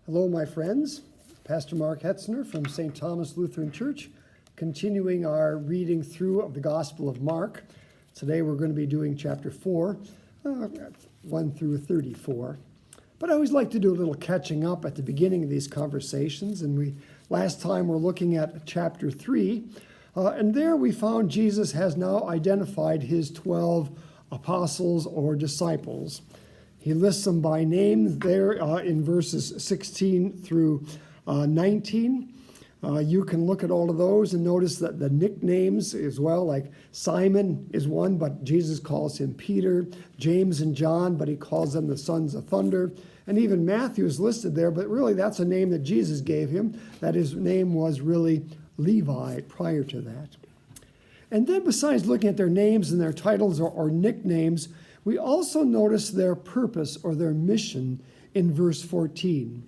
Hello, my friends. Pastor Mark Hetzner from St. Thomas Lutheran Church, continuing our reading through of the Gospel of Mark. Today we're going to be doing chapter 4, 1 through 34. But I always like to do a little catching up at the beginning of these conversations. And last time we're looking at chapter 3, and there we found Jesus has now identified his 12 apostles or disciples. He lists them by name there in verses 16 through 19. You can look at all of those and notice that the nicknames as well, like Simon is one, but Jesus calls him Peter. James and John, but he calls them the sons of thunder. And even Matthew is listed there, but really that's a name that Jesus gave him, that his name was really Levi prior to that. And then besides looking at their names and their titles or nicknames, we also notice their purpose or their mission in verse 14.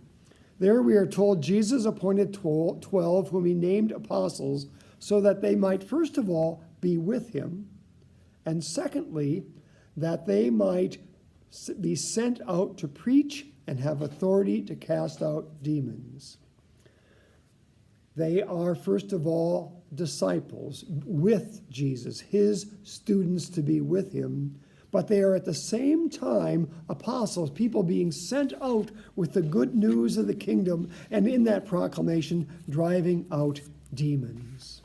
There we are told Jesus appointed 12 whom he named apostles so that they might first of all be with him, and secondly, that they might be sent out to preach and have authority to cast out demons. They are first of all disciples with Jesus, his students to be with him. But they are at the same time apostles, people being sent out with the good news of the kingdom, and in that proclamation, driving out demons.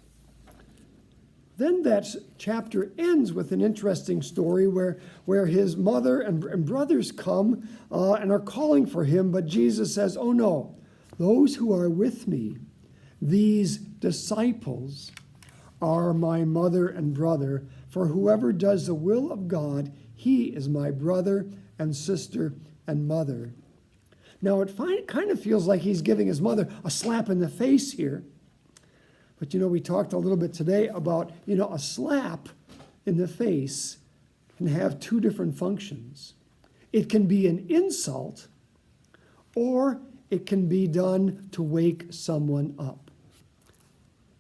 Then that chapter ends with an interesting story where his mother and brothers come and are calling for him, but Jesus says, "Oh no, those who are with me, these disciples, are my mother and brother, for whoever does the will of God, he is my brother and sister and mother." Now, it kind of feels like he's giving his mother a slap in the face here. But, we talked a little bit today about, a slap in the face can have two different functions. It can be an insult, or it can be done to wake someone up.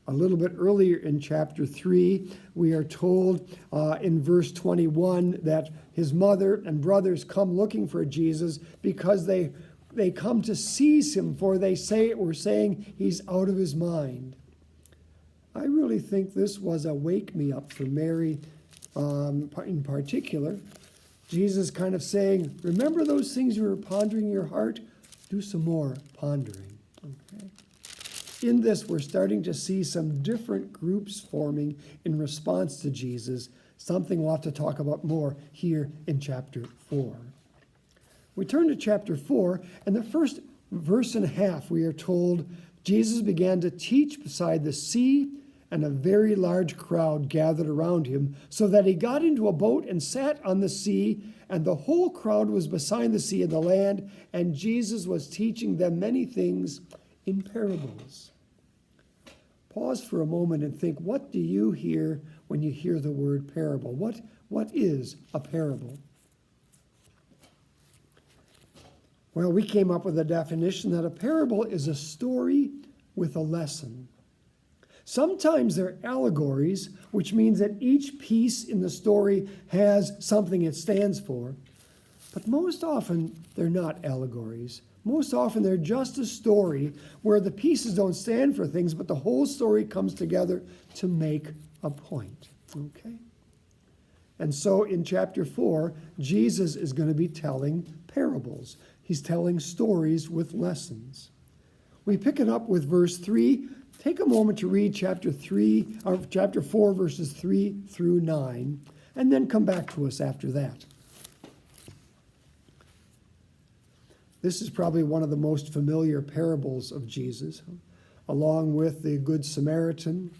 A little bit earlier in chapter 3, we are told in verse 21 that his mother and brothers come looking for Jesus because they come to seize him, for they were saying he's out of his mind. I really think this was a wake-me-up for Mary in particular. Jesus kind of saying, remember those things you were pondering in your heart? Do some more pondering. Okay. In this, we're starting to see some different groups forming in response to Jesus, something we'll have to talk about more here in chapter 4. We turn to chapter 4, and the first verse and a half, we are told, Jesus began to teach beside the sea, and a very large crowd gathered around him, so that he got into a boat and sat on the sea, and the whole crowd was beside the sea and the land, and Jesus was teaching them many things in parables. Pause for a moment and think, what do you hear when you hear the word parable? What is a parable? Well, we came up with a definition that a parable is a story with a lesson. Sometimes they're allegories, which means that each piece in the story has something it stands for. But most often, they're not allegories. Most often, they're just a story where the pieces don't stand for things, but the whole story comes together to make a point. Okay? And so in chapter 4, Jesus is going to be telling parables. He's telling stories with lessons. We pick it up with verse 3. Take a moment to read chapter 4, verses 3 through 9, and then come back to us after that. This is probably one of the most familiar parables of Jesus, along with the Good Samaritan,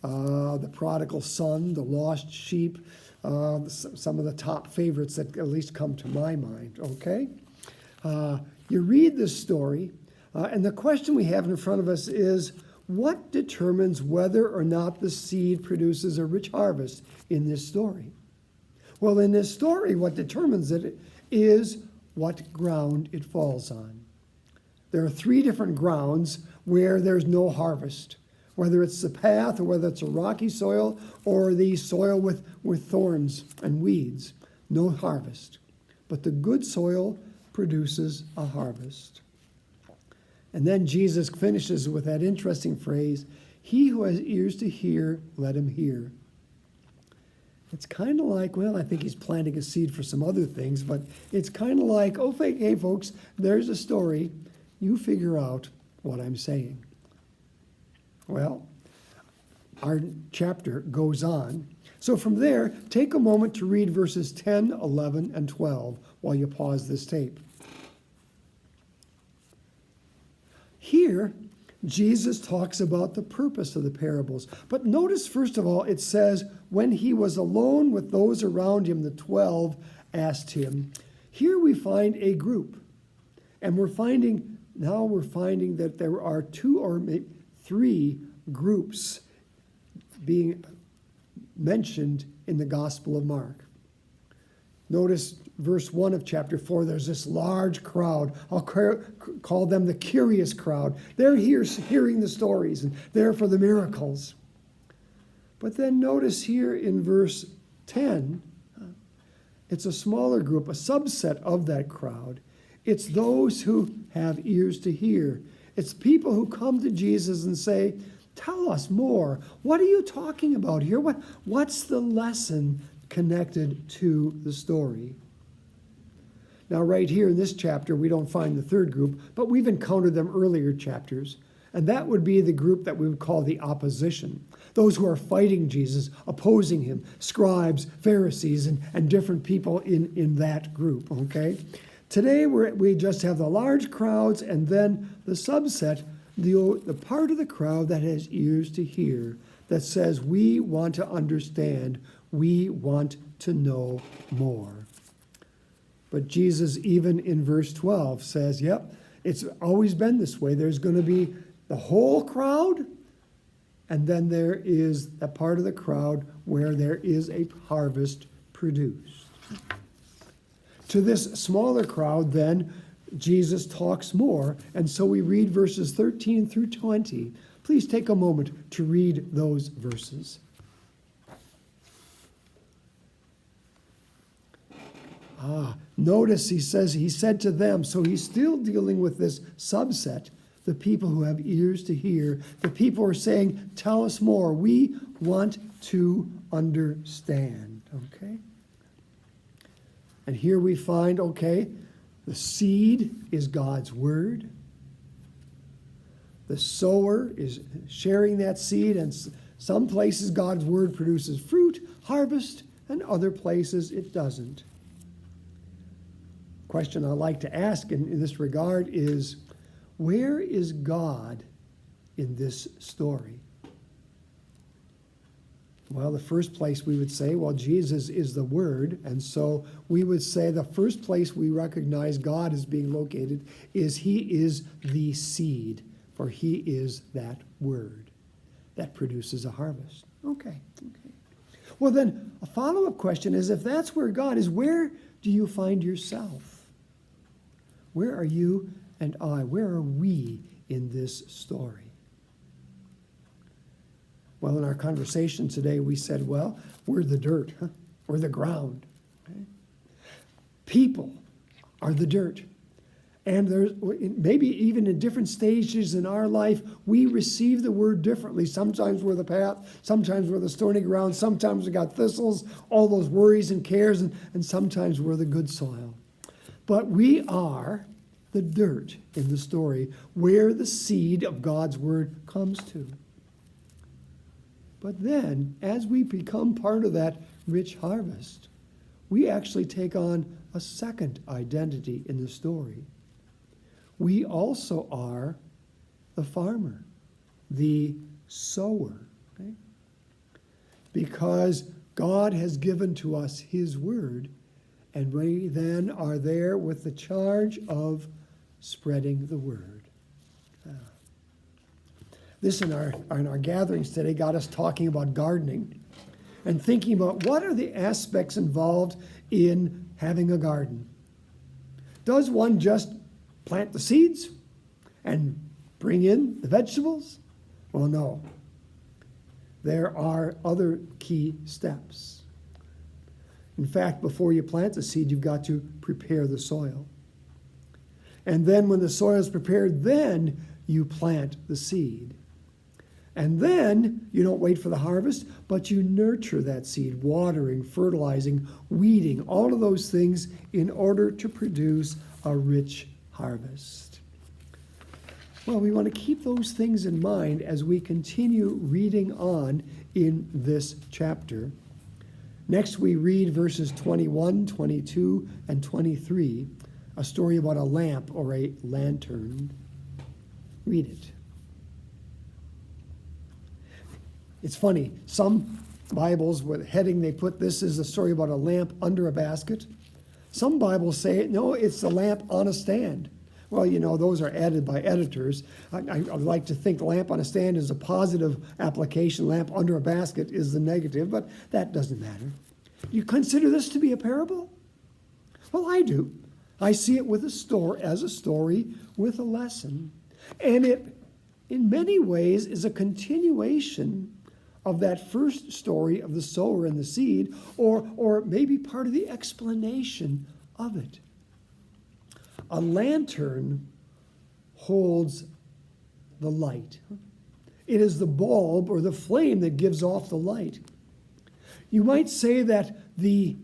the prodigal son, the lost sheep, some of the top favorites that at least come to my mind, okay? You read this story, and the question we have in front of us is, what determines whether or not the seed produces a rich harvest in this story? Well, in this story, what determines it is what ground it falls on. There are 3 different grounds where there's no harvest, whether it's the path or whether it's a rocky soil or the soil with thorns and weeds, no harvest. But the good soil produces a harvest. And then Jesus finishes with that interesting phrase, he who has ears to hear, let him hear. It's kind of like, well, I think he's planting a seed for some other things, but it's kind of like, oh, hey, folks, there's a story. You figure out what I'm saying. Well, our chapter goes on. So from there, take a moment to read verses 10, 11, and 12 while you pause this tape. Here, Jesus talks about the purpose of the parables. But notice, first of all, it says, when he was alone with those around him, the 12 asked him. Here we find a group. And we're finding that there are 2 or 3 groups being mentioned in the Gospel of Mark. Notice verse 1 of chapter 4, there's this large crowd. I'll call them the curious crowd. They're here hearing the stories and there for the miracles. But then notice here in verse 10, it's a smaller group, a subset of that crowd. It's those who have ears to hear. It's people who come to Jesus and say, tell us more. What are you talking about here? What's the lesson connected to the story? Now, right here in this chapter, we don't find the third group, but we've encountered them earlier chapters. And that would be the group that we would call the opposition. Those who are fighting Jesus, opposing him, scribes, Pharisees, and different people in that group, okay? Today, we just have the large crowds and then the subset, the part of the crowd that has ears to hear, that says, we want to understand, we want to know more. But Jesus, even in verse 12, says, yep, it's always been this way. There's going to be the whole crowd, and then there is a part of the crowd where there is a harvest produced. To this smaller crowd, then, Jesus talks more, and so we read verses 13 through 20. Please take a moment to read those verses. Notice he said to them, so he's still dealing with this subset, the people who have ears to hear. The people are saying, tell us more. We want to understand, okay? And here we find, okay, the seed is God's word. The sower is sharing that seed, and some places God's word produces fruit, harvest, and other places it doesn't. Question I like to ask in this regard is, where is God in this story? Well, the first place we would say, well, Jesus is the Word, and so we would say the first place we recognize God as being located is He is the seed, for He is that Word that produces a harvest. Okay. Well, then, a follow-up question is, if that's where God is, where do you find yourself? Where are you and I? Where are we in this story? Well, in our conversation today, we said, well, we're the dirt. We're the ground. Okay? People are the dirt. And there's maybe even in different stages in our life, we receive the word differently. Sometimes we're the path, sometimes we're the stony ground, sometimes we got thistles, all those worries and cares, and sometimes we're the good soil. But we are the dirt in the story where the seed of God's word comes to. But then, as we become part of that rich harvest, we actually take on a second identity in the story. We also are the farmer, the sower, okay? Because God has given to us His word, and we then are there with the charge of spreading the word. This in our gatherings today got us talking about gardening and thinking about what are the aspects involved in having a garden. Does one just plant the seeds and bring in the vegetables? Well, no. There are other key steps. In fact, before you plant the seed, you've got to prepare the soil. And then when the soil is prepared, then you plant the seed. And then you don't wait for the harvest, but you nurture that seed, watering, fertilizing, weeding, all of those things in order to produce a rich harvest. Well, we want to keep those things in mind as we continue reading on in this chapter. Next, we read verses 21, 22, and 23, a story about a lamp or a lantern. Read it. It's funny, some Bibles with heading, they put this as a story about a lamp under a basket. Some Bibles say, no, it's a lamp on a stand. Well, you know, those are added by editors. I like to think lamp on a stand is a positive application. Lamp under a basket is the negative, but that doesn't matter. You consider this to be a parable? Well, I do. I see it with as a story with a lesson. And it, in many ways, is a continuation of that first story of the sower and the seed, or maybe part of the explanation of it. A lantern holds the light. It is the bulb or the flame that gives off the light. You might say that the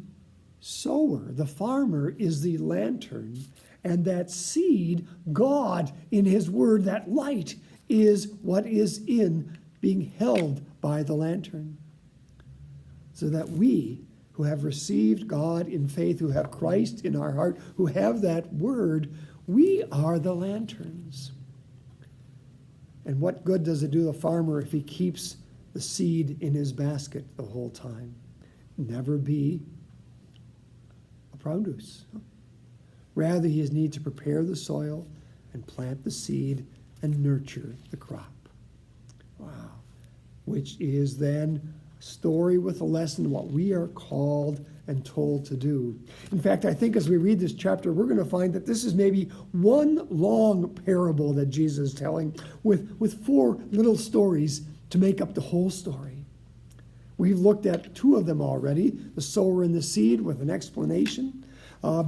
sower, the farmer, is the lantern, and that seed, God in his word, that light, is what is in being held by the lantern. So that we, who have received God in faith, who have Christ in our heart, who have that word, we are the lanterns. And what good does it do the farmer if he keeps the seed in his basket the whole time? Never be a produce. Rather, he needs to prepare the soil and plant the seed and nurture the crop. Wow. Which is then a story with a lesson, what we are called and told to do. In fact, I think as we read this chapter, we're going to find that this is maybe one long parable that Jesus is telling with four little stories to make up the whole story. We've looked at two of them already, the sower and the seed with an explanation,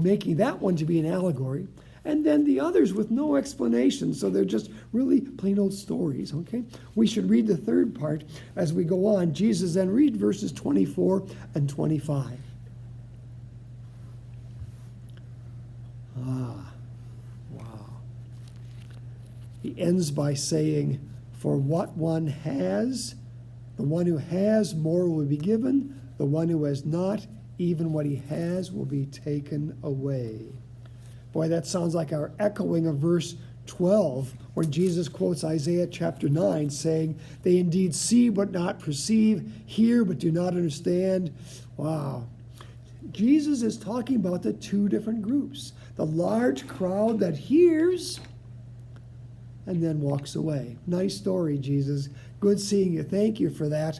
making that one to be an allegory, and then the others with no explanation, so they're just really plain old stories, okay? We should read the third part as we go on. Jesus then read verses 24 and 25. Wow. He ends by saying, "For what one has, the one who has more will be given, the one who has not, even what he has will be taken away." Boy, that sounds like our echoing of verse 12, when Jesus quotes Isaiah chapter 9, saying, "They indeed see but not perceive, hear but do not understand." Wow. Jesus is talking about the two different groups. The large crowd that hears and then walks away. Nice story, Jesus. Good seeing you. Thank you for that.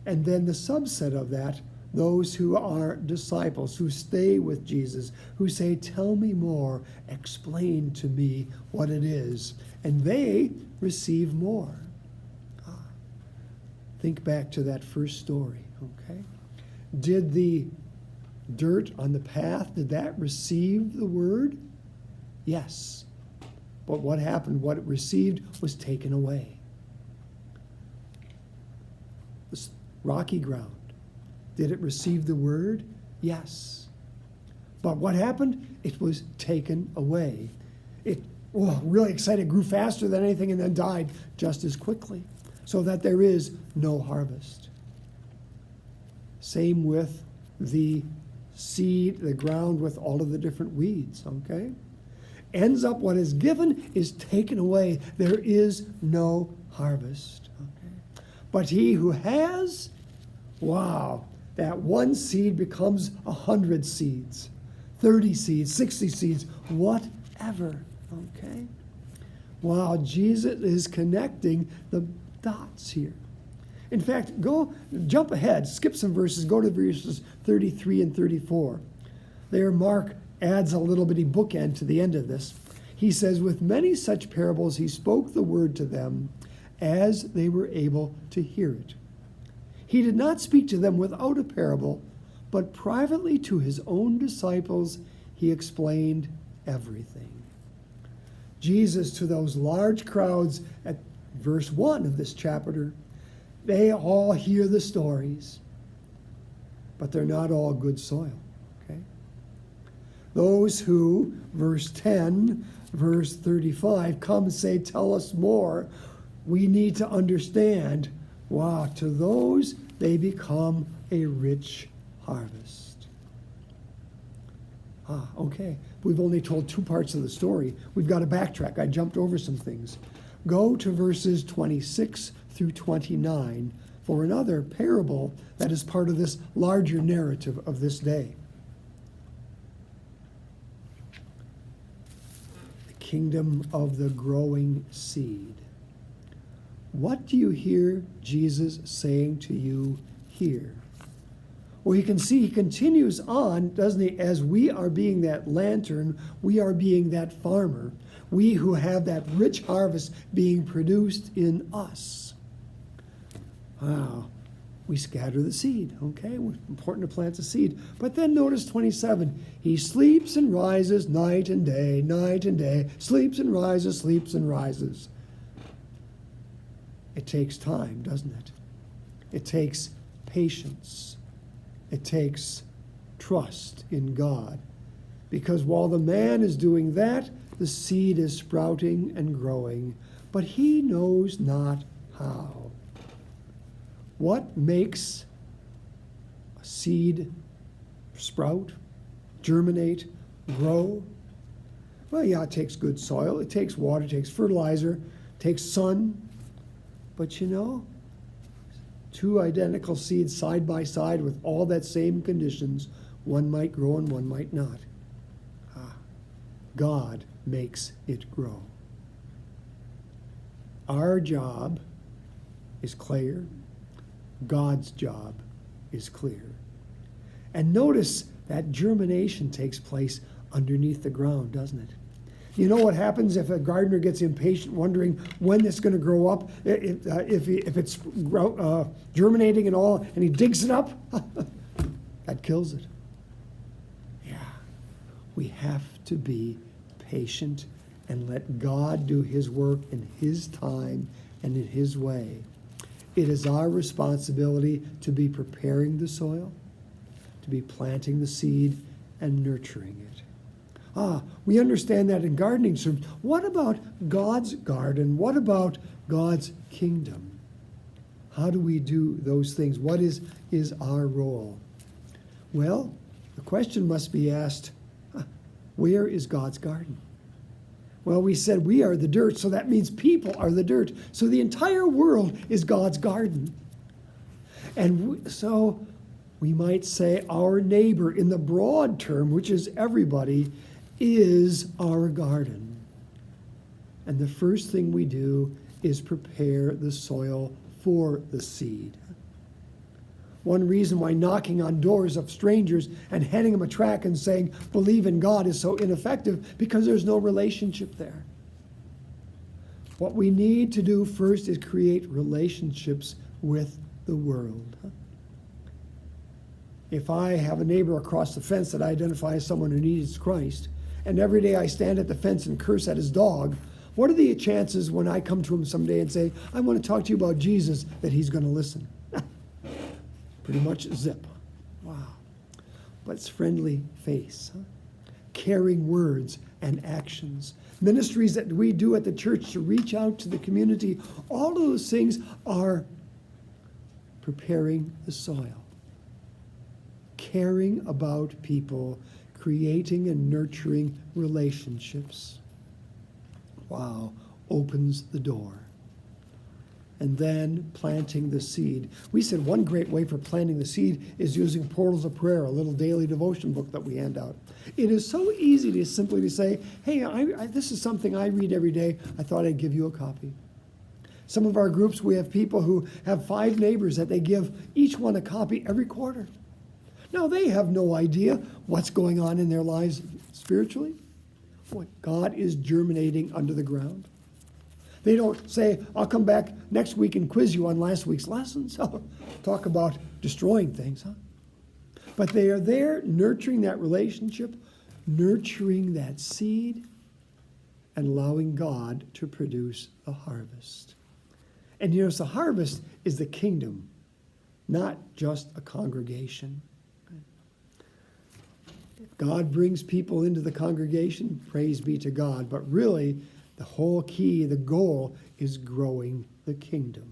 And then the subset of that, those who are disciples, who stay with Jesus, who say, "Tell me more, explain to me what it is." And they receive more. Think back to that first story, okay? Did the dirt on the path, did that receive the word? Yes. But what happened? What it received was taken away. This rocky ground. Did it receive the word? Yes. But what happened? It was taken away. It, really excited, grew faster than anything, and then died just as quickly, so that there is no harvest. Same with the seed, the ground with all of the different weeds, okay? Ends up what is given is taken away. There is no harvest, okay? But he who has, wow, that one seed becomes 100 seeds, 30 seeds, 60 seeds, whatever, okay? Wow, Jesus is connecting the dots here. In fact, jump ahead, skip some verses, go to verses 33 and 34. There, Mark adds a little bitty bookend to the end of this. He says, "With many such parables he spoke the word to them as they were able to hear it. He did not speak to them without a parable, but privately to his own disciples he explained everything." Jesus to those large crowds at verse 1 of this chapter, they all hear the stories, but they're not all good soil. Okay? Those who, verse 10, verse 35, come and say, tell us more, we need to understand, wow, to those they become a rich harvest. Okay. We've only told 2 parts of the story. We've got to backtrack. I jumped over some things. Go to verses 26 through 29 for another parable that is part of this larger narrative of this day. The kingdom of the growing seed. What do you hear Jesus saying to you here? Well, you can see he continues on, doesn't he? As we are being that lantern, we are being that farmer. We who have that rich harvest being produced in us. Wow. We scatter the seed, okay? It's important to plant the seed. But then notice 27. He sleeps and rises night and day, sleeps and rises. It takes time, doesn't it? It takes patience. It takes trust in God. Because while the man is doing that, the seed is sprouting and growing, but he knows not how. What makes a seed sprout, germinate, grow? Well, yeah, it takes good soil, it takes water, it takes fertilizer, it takes sun. But you know, 2 identical seeds side by side with all that same conditions, one might grow and one might not. God makes it grow. Our job is clear. God's job is clear. And notice that germination takes place underneath the ground, doesn't it? You know what happens if a gardener gets impatient wondering when it's going to grow up, if it's germinating and all, and he digs it up? That kills it. Yeah. We have to be patient and let God do his work in his time and in his way. It is our responsibility to be preparing the soil, to be planting the seed and nurturing it. We understand that in gardening terms. What about God's garden? What about God's kingdom? How do we do those things? What is our role? Well, the question must be asked, where is God's garden? Well, we said we are the dirt, so that means people are the dirt. So the entire world is God's garden. And so we might say our neighbor in the broad term, which is everybody, is our garden. And the first thing we do is prepare the soil for the seed. One reason why knocking on doors of strangers and handing them a tract and saying, believe in God, is so ineffective, because there's no relationship there. What we need to do first is create relationships with the world. If I have a neighbor across the fence that I identify as someone who needs Christ, and every day I stand at the fence and curse at his dog, what are the chances when I come to him someday and say, I want to talk to you about Jesus, that he's going to listen? Pretty much zip. Wow. But it's friendly face, caring words and actions. Ministries that we do at the church to reach out to the community, all of those things are preparing the soil, caring about people, creating and nurturing relationships. Wow, opens the door. And then planting the seed. We said one great way for planting the seed is using Portals of Prayer, a little daily devotion book that we hand out. It is so easy to simply to say, hey, this is something I read every day. I thought I'd give you a copy. Some of our groups, we have people who have 5 neighbors that they give each one a copy every quarter. Now, they have no idea what's going on in their lives spiritually, what God is germinating under the ground. They don't say, I'll come back next week and quiz you on last week's lessons. Talk about destroying things, But they are there nurturing that relationship, nurturing that seed, and allowing God to produce a harvest. And you notice the harvest is the kingdom, not just a congregation. If God brings people into the congregation, praise be to God. But really, the whole key, the goal, is growing the kingdom.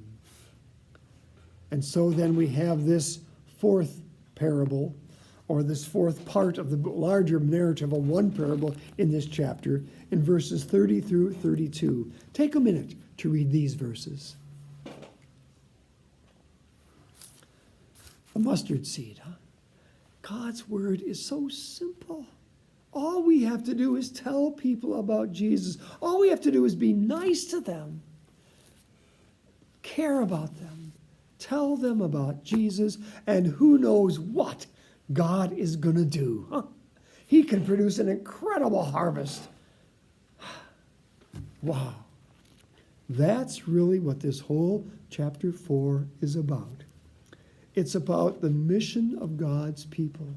And so then we have this fourth parable, or this fourth part of the larger narrative of one parable in this chapter, in verses 30 through 32. Take a minute to read these verses. The mustard seed, huh? God's word is so simple. All we have to do is tell people about Jesus. All we have to do is be nice to them, care about them, tell them about Jesus, and who knows what God is going to do. Huh? He can produce an incredible harvest. Wow. That's really what this whole chapter 4 is about. It's about the mission of God's people.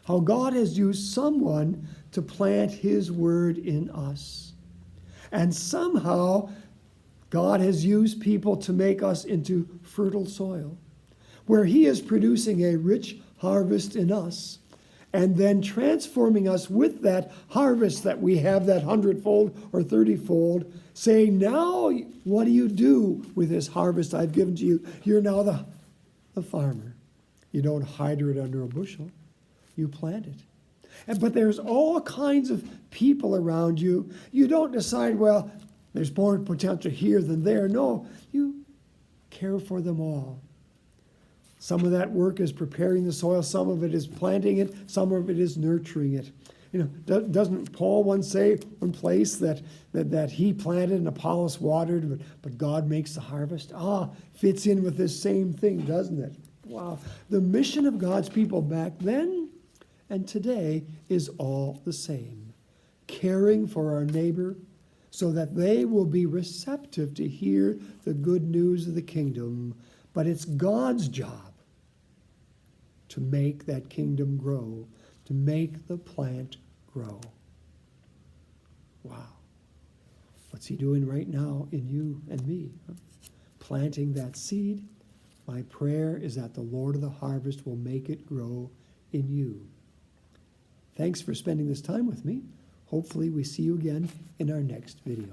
How God has used someone to plant his word in us. And somehow God has used people to make us into fertile soil, where he is producing a rich harvest in us, and then transforming us with that harvest that we have, that 100-fold or 30-fold, saying, now what do you do with this harvest I've given to you? You're now the farmer. You don't hide it under a bushel. You plant it. But there's all kinds of people around you. You don't decide, well, there's more potential here than there. No, you care for them all. Some of that work is preparing the soil. Some of it is planting it. Some of it is nurturing it. You know, doesn't Paul once say one place that he planted and Apollos watered, but God makes the harvest? Fits in with this same thing, doesn't it? Wow. The mission of God's people back then and today is all the same. Caring for our neighbor so that they will be receptive to hear the good news of the kingdom. But it's God's job to make that kingdom grow, to make the plant grow. Wow. What's he doing right now in you and me? Planting that seed. My prayer is that the Lord of the harvest will make it grow in you. Thanks for spending this time with me. Hopefully we see you again in our next video.